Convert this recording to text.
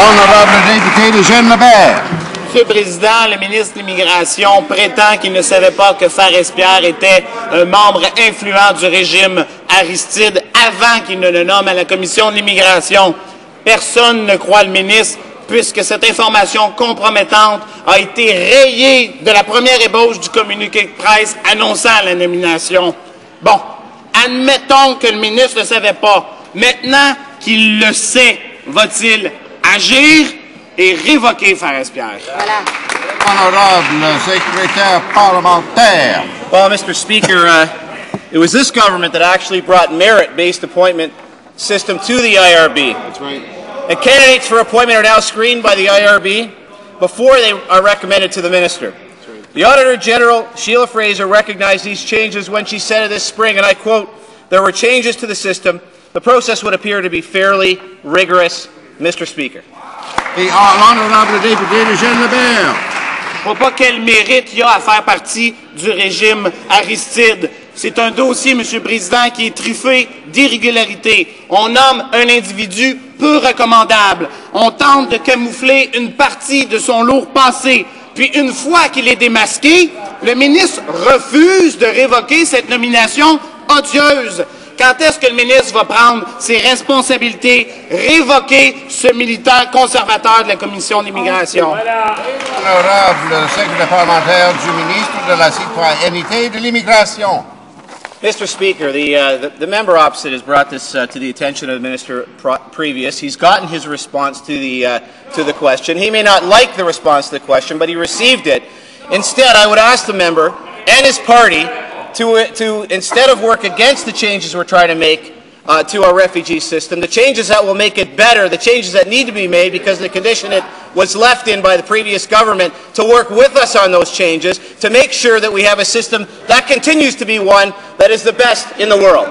L'honorable député de Eugène-Lebert. Monsieur le Président, le ministre de l'Immigration prétend qu'il ne savait pas que Farès-Pierre était un membre influent du régime Aristide avant qu'il ne le nomme à la Commission de l'Immigration. Personne ne croit le ministre, puisque cette information compromettante a été rayée de la première ébauche du communiqué de presse annonçant la nomination. Bon, admettons que le ministre ne le savait pas. Maintenant qu'il le sait, va-t-il agir et révoquer Farès-Pierre? Voilà. Honorable secrétaire parlementaire. Well, Mr. Speaker, it was this government that actually brought merit-based appointment system to the IRB. That's right. And candidates for appointment are now screened by the IRB before they are recommended to the minister. The Auditor General, Sheila Fraser, recognized these changes when she said this spring, and I quote, "There were changes to the system. The process would appear to be fairly rigorous, Mr. Speaker." Et l'honorable député de Eugène-Lebert. Je ne vois pas quel mérite il y a à faire partie du régime Aristide. C'est un dossier, Monsieur le Président, qui est truffé d'irrégularités. On nomme un individu peu recommandable. On tente de camoufler une partie de son lourd passé. Puis, une fois qu'il est démasqué, le ministre refuse de révoquer cette nomination odieuse. Quand est-ce que le ministre va prendre ses responsabilités, révoquer ce militant conservateur de la Commission d'immigration? Honorable secrétaire parlementaire du ministre de la Citoyenneté et de l'Immigration. Mr. Speaker, the member opposite has brought this to the attention of the minister previous. He's gotten his response to the question. He may not like the response to the question, but he received it. Instead, I would ask the member and his party to instead of work against the changes we're trying to make to our refugee system, the changes that will make it better, the changes that need to be made because of the condition it was left in by the previous government, to work with us on those changes to make sure that we have a system that continues to be one that is the best in the world.